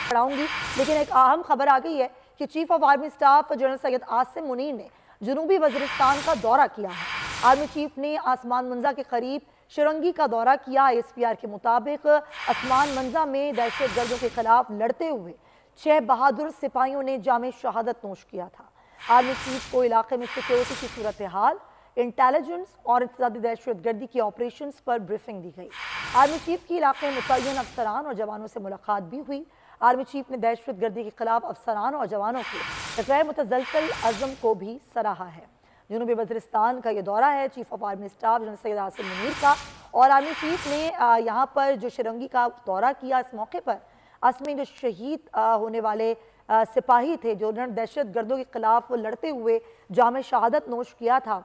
पढ़ाऊंगी, लेकिन एक अहम खबर आ गई है कि chief of army staff general Syed Asim Munir ने जनूबी वज़ीरिस्तान का दौरा किया है। आर्मी चीफ ने आसमान मंजा के करीब शिरंगी का दौरा किया। ISPR के मुताबिक आसमान मंजा में दहशत गर्दों के खिलाफ लड़ते हुए 6 बहादुर सिपाहियों ने जामे शहादत नोश किया था। आर्मी चीफ को इलाके में सिक्योरिटी की सूरत हाल, इंटेलिजेंस और इत्तेसादी दहशत गर्दी की ऑपरेशन पर ब्रीफिंग दी गई। आर्मी चीफ की इलाके में मुतय्यन अफसरान और जवानों से मुलाकात भी हुई। आर्मी चीफ ने दहशत गर्दी के खिलाफ अफसरान और जवानों के गैर मुतज़लसल अज़म को भी सराहा है। जनूबी वज़ीरिस्तान का ये दौरा है chief of army staff general Syed Asim Munir का, और आर्मी चीफ ने यहाँ पर जो शिरंगी का दौरा किया, इस मौके पर असल में जो शहीद होने वाले सिपाही थे, जो उन्होंने दहशत गर्दों के खिलाफ लड़ते हुए जामे शहादत नोश किया था,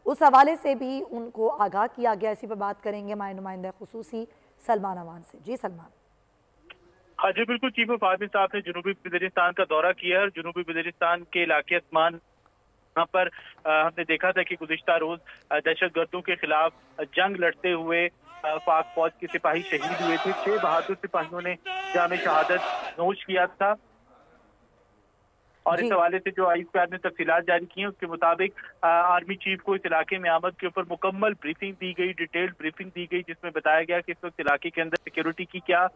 उस हवाले से भी उनको आगाह किया गया। इसी पर बात करेंगे हमारे नुमाइंदा खुसूसी सलमान अमान से। जी सलमान। हाँ जी बिल्कुल, चीफ ऑफ आर्मी स्टाफ ने जनूबी वज़ीरिस्तान का दौरा किया है। जनूबी वज़ीरिस्तान के इलाके आसमान यहाँ पर हमने देखा था कि गुज़िश्ता रोज दहशत गर्दों के खिलाफ जंग लड़ते हुए पाक फौज के सिपाही शहीद हुए थे। 6 बहादुर सिपाहियों ने जामे शहादत नोश किया था, और इस हवाले से जो ISPR ने तफसीलात जारी की हैं, उसके मुताबिक आर्मी चीफ को इस इलाके में आमद के ऊपर मुकम्मल ब्रीफिंग दी गई, डिटेल्ड ब्रीफिंग दी गई, जिसमें बताया गया कि इस वक्त इलाके के अंदर सिक्योरिटी की क्या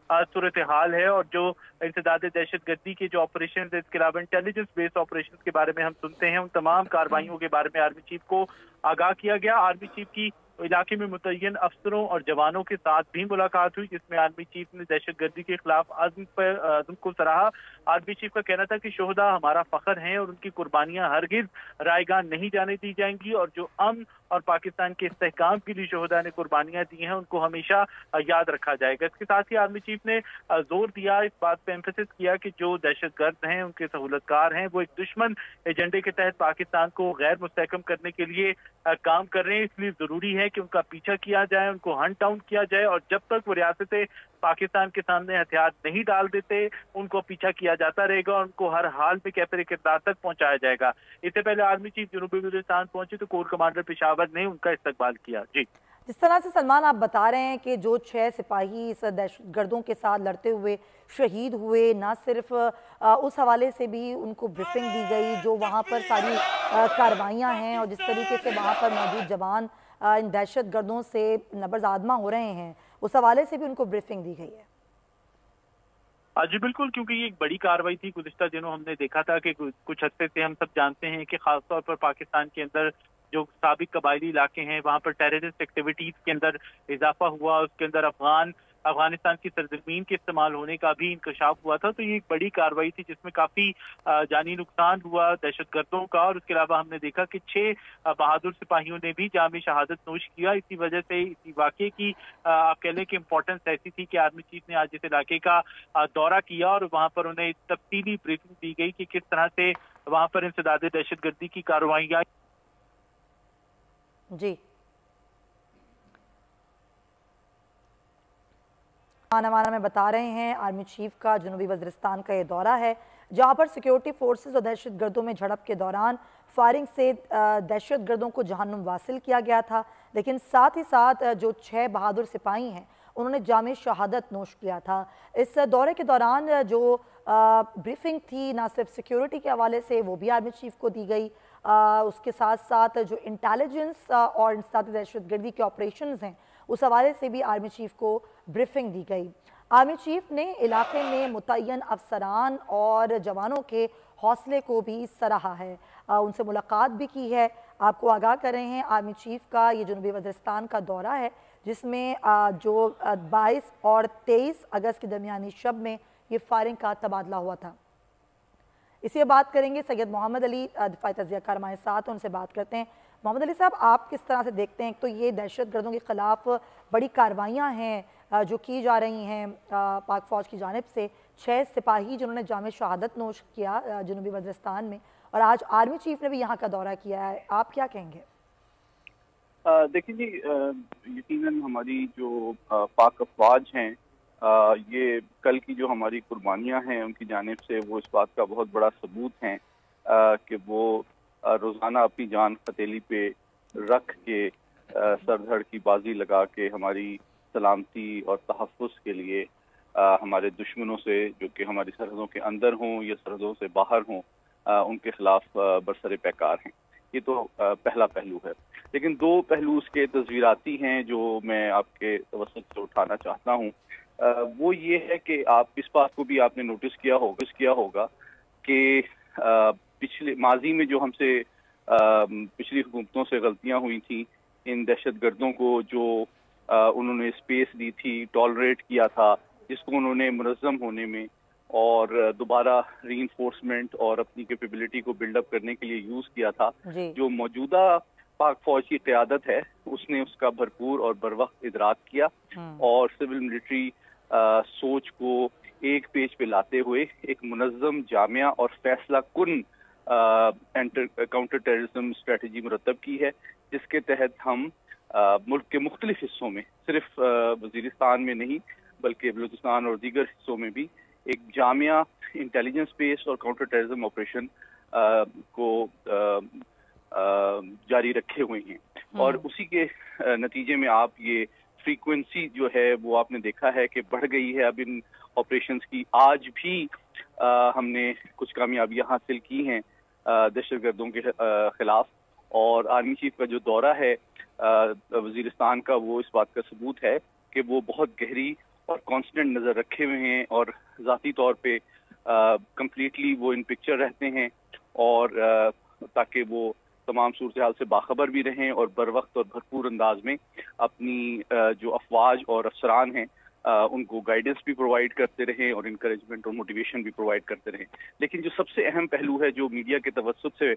सूरत हाल है, और जो इंसदाद दहशत गर्दी के जो ऑपरेशन है, इसके अलावा इंटेलिजेंस बेस्ड ऑपरेशन के बारे में हम सुनते हैं, उन तमाम कार्रवाइयों के बारे में आर्मी चीफ को आगाह किया गया। आर्मी चीफ की इलाके में मुतय्यन अफसरों और जवानों के साथ भी मुलाकात हुई, जिसमें आर्मी चीफ ने दहशत गर्दी के खिलाफ अज़्म को सराहा। आर्मी चीफ का कहना था कि शोहदा हमारा फख्र हैं और उनकी कुर्बानियां हरगिज रायगां नहीं जाने दी जाएंगी, और जो अमन और पाकिस्तान के इस्तेहकाम के लिए शोहदा ने कुर्बानियां दी हैं, उनको हमेशा याद रखा जाएगा। इसके साथ ही आर्मी चीफ ने जोर दिया, इस बात पर एम्फेसिस किया कि जो दहशत गर्द हैं, उनके सहूलतकार हैं, वो एक दुश्मन एजेंडे के तहत पाकिस्तान को गैर मुस्तहकम करने के लिए काम कर रहे हैं। इसलिए जरूरी है कि उनका पीछा किया जाए, उनको हंट डाउन किया जाए, और जब तक वो रियासत पाकिस्तान के सामने हथियार नहीं डाल देते, उनको पीछा किया जाता रहेगा और उनको हर हाल में कैफरे किरदार तक पहुंचाया जाएगा। इससे पहले आर्मी चीफ जनूबी वज़ीरिस्तान पहुंचे तो कोर कमांडर पेशावर ने उनका इस्तकबाल किया। जी, जिस तरह से सलमान आप बता रहे हैं कि जो 6 सिपाही इस दहशत गर्दों के साथ लड़ते हुए शहीद हुए, ना सिर्फ उस हवाले से भी उनको ब्रीफिंग दी गई, जो वहाँ पर सारी कार्रवाइयाँ हैं और जिस तरीके से वहाँ पर मौजूद जवान इन दहशत गर्दों से नबर्ज़ आदमा हो रहे हैं, उस हवाले से भी उनको ब्रीफिंग दी गई है। जी बिल्कुल, क्योंकि ये एक बड़ी कार्रवाई थी। गुज़िश्ता दिनों हमने देखा था कि कुछ हफ्ते से हम सब जानते हैं कि खासतौर पर पाकिस्तान के अंदर जो साबिक कबायली इलाके हैं, वहाँ पर टेररिस्ट एक्टिविटीज के अंदर इजाफा हुआ, उसके अंदर अफगानिस्तान की सरजमीन के इस्तेमाल होने का भी इंकशाफ हुआ था। तो ये एक बड़ी कार्रवाई थी जिसमें काफी जानी नुकसान हुआ दहशत गर्दों का, और उसके अलावा हमने देखा कि 6 बहादुर सिपाहियों ने भी जामे शहादत नोश किया। इसी वजह से इसी वाक़े की आप कह लें कि इम्पोर्टेंस ऐसी थी कि आर्मी चीफ ने आज इस इलाके का दौरा किया और वहाँ पर उन्हें तफसीली ब्रीफिंग दी गई कि किस तरह से वहाँ पर इंसदाद दहशत गर्दी की कार्रवाइयाँ। जी, माना में बता रहे हैं आर्मी चीफ का जनूबी वज़ीरिस्तान का ये दौरा है, जहां पर सिक्योरिटी फोर्सेस और दहशत गर्दों में झड़प के दौरान फायरिंग से दहशत गर्दों को जहन्नुम वासिल किया गया था। लेकिन साथ ही साथ जो 6 बहादुर सिपाही हैं, उन्होंने जामे शहादत नोश किया था। इस दौरे के दौरान जो ब्रीफिंग थी, ना सिर्फ सिक्योरिटी के हवाले से, वो भी आर्मी चीफ को दी गई। उसके साथ साथ जो इंटेलिजेंस और इंसदाद दहशत गर्दी के ऑपरेशंस हैं, उस हवाले से भी आर्मी चीफ को ब्रीफिंग दी गई। आर्मी चीफ ने इलाके में मुतय्यन अफसरान और जवानों के हौसले को भी सराहा है, उनसे मुलाकात भी की है। आपको आगाह कर रहे हैं आर्मी चीफ का ये जनूबी वज़ीरिस्तान का दौरा है, जिसमें जो 22 और 23 अगस्त के दरमियानी शब में ये फायरिंग का तबादला हुआ था। इसी बात करेंगे सैयद मोहम्मद अली दिफाई तज़कियाकार हमारे साथ, उनसे बात करते हैं। मोहम्मद अली साहब, आप किस तरह से देखते हैं, तो ये दहशत गर्दों के खिलाफ बड़ी कार्रवाइयाँ हैं जो की जा रही हैं पाक फ़ौज की जानिब से, 6 सिपाही जिन्होंने जामे शहादत नोश किया जनूबी वज़ीरिस्तान में, और आज आर्मी चीफ ने भी यहाँ का दौरा किया है, आप क्या कहेंगे? देखिए जी, यकीनन हमारी जो पाक अफवाज हैं, ये कल की जो हमारी कुर्बानियां हैं उनकी जानिब से वो इस बात का बहुत बड़ा सबूत हैं कि वो रोज़ाना अपनी जान हथेली पे रख के सर धड़ की बाजी लगा के हमारी सलामती और तहफ़्फ़ुज़ के लिए ہمارے دشمنوں سے جو کہ ہماری سرحدوں کے اندر ہوں یا سرحدوں سے باہر ہوں ان کے خلاف برسر پیکار ہیں. یہ تو پہلا پہلو ہے. لیکن دو پہلو اس کے تصویراتی ہیں جو میں آپ کے توسط سے اٹھانا چاہتا ہوں. وہ یہ ہے کہ آپ اس بات کو بھی آپ نے نوٹس کیا ہوگا کہ پچھلے ماضی میں جو ہم سے پچھلی حکومتوں سے غلطیاں ہوئی تھیں، ان دہشت گردوں کو جو انہوں نے اسپیس دی تھی، ٹالریٹ کیا تھا، جس کو انہوں نے منظم ہونے میں اور دوبارہ ری انفورسمنٹ اور اپنی کیپیبلٹی کو بلڈ اپ کرنے کے لیے یوز کیا تھا. جی جو موجودہ پاک فوج کی قیادت ہے اس نے اس کا بھرپور اور بروقت ادراک کیا اور سول ملٹری سوچ کو ایک پیج پہ لاتے ہوئے ایک منظم، جامع اور فیصلہ کن کاؤنٹر ٹیررزم اسٹریٹجی مرتب کی ہے، جس کے تحت ہم ملک کے مختلف حصوں میں، صرف وزیرستان میں نہیں بلکہ بلوچستان اور دیگر حصوں میں بھی ایک جامع انٹیلیجنس بیس اور کاؤنٹر ٹیررزم آپریشن کو جاری رکھے ہوئے ہیں. اور اسی کے نتیجے میں آپ یہ فریکوینسی جو ہے وہ آپ نے دیکھا ہے کہ بڑھ گئی ہے اب ان آپریشنز کی. آج بھی ہم نے کچھ کامیابیاں حاصل کی ہیں دہشت گردوں کے خلاف، اور آرمی چیف کا جو دورہ ہے وزیرستان کا وہ اس بات کا ثبوت ہے کہ وہ بہت گہری اور کانسٹنٹ نظر رکھے ہوئے ہیں اور ذاتی طور پہ کمپلیٹلی وہ ان پکچر رہتے ہیں، اور تاکہ وہ تمام صورتحال سے باخبر بھی رہیں اور بر وقت اور بھرپور انداز میں اپنی جو افواج اور افسران ہیں ان کو گائیڈنس بھی پرووائڈ کرتے رہیں اور انکریجمنٹ اور موٹیویشن بھی پرووائڈ کرتے رہیں. لیکن جو سب سے اہم پہلو ہے جو میڈیا کے توسط سے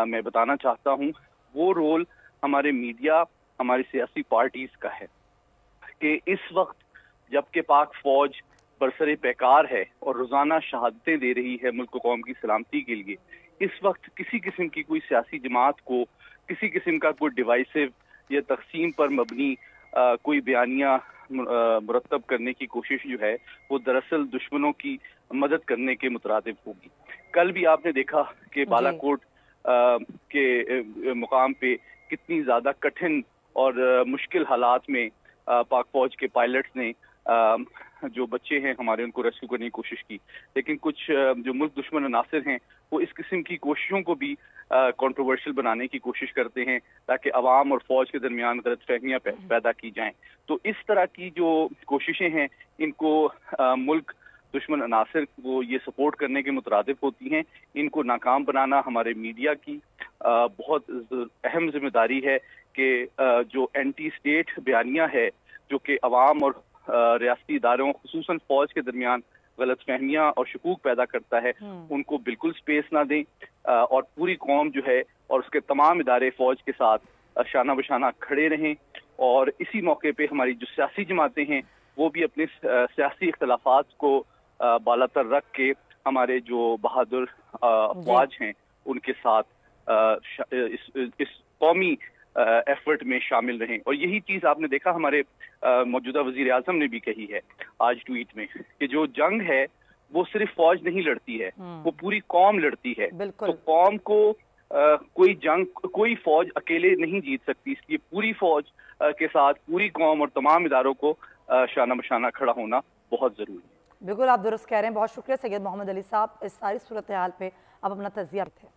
میں بتانا چاہتا ہوں، وہ رول ہمارے میڈیا، ہماری سیاسی پارٹیز کا ہے کہ اس وقت جبکہ پاک فوج برسر پیکار ہے اور روزانہ شہادتیں دے رہی ہے ملک و قوم کی سلامتی کے لیے، اس وقت کسی قسم کی کوئی سیاسی جماعت کو کسی قسم کا کوئی ڈیوائسو یا تقسیم پر مبنی کوئی بیانیہ مرتب کرنے کی کوشش جو ہے وہ دراصل دشمنوں کی مدد کرنے کے مترادف ہوگی. کل بھی آپ نے دیکھا کہ بالا کوٹ کے مقام پہ کتنی زیادہ کٹھن اور مشکل حالات میں پاک فوج کے پائلٹس نے جو بچے ہیں ہمارے ان کو ریسکیو کرنے کی کوشش کی. لیکن کچھ جو ملک دشمن عناصر ہیں وہ اس قسم کی کوششوں کو بھی کنٹروورشل بنانے کی کوشش کرتے ہیں تاکہ عوام اور فوج کے درمیان غلط فہمیاں پیدا کی جائیں. تو اس طرح کی جو کوششیں ہیں ان کو ملک دشمن عناصر کو یہ سپورٹ کرنے کے مترادف ہوتی ہیں. ان کو ناکام بنانا ہمارے میڈیا کی بہت اہم ذمہ داری ہے کہ جو اینٹی اسٹیٹ بیانیہ ہے جو کہ عوام اور ریاستی اداروں خصوصاً فوج کے درمیان غلط فہمیاں اور شکوک پیدا کرتا ہے ان کو بالکل سپیس نہ دیں اور پوری قوم جو ہے اور اس کے تمام ادارے فوج کے ساتھ شانہ بشانہ کھڑے رہیں. اور اسی موقع پہ ہماری جو سیاسی جماعتیں ہیں وہ بھی اپنے سیاسی اختلافات کو بالا تر رکھ کے ہمارے جو بہادر افواج ہیں ان کے ساتھ اس قومی ایفرٹ میں شامل رہیں. اور یہی چیز آپ نے دیکھا ہمارے موجودہ وزیر اعظم نے بھی کہی ہے آج ٹویٹ میں کہ جو جنگ ہے وہ صرف فوج نہیں لڑتی ہے، وہ پوری قوم لڑتی ہے. تو قوم کو کوئی فوج اکیلے نہیں جیت سکتی، اس لیے پوری فوج کے ساتھ پوری قوم اور تمام اداروں کو شانہ بشانہ کھڑا ہونا بہت ضروری ہے. بالکل آپ درست کہہ رہے ہیں. بہت شکریہ سید محمد علی صاحب اس ساری صورتحال پہ آپ اپنا تجزیہ تھے.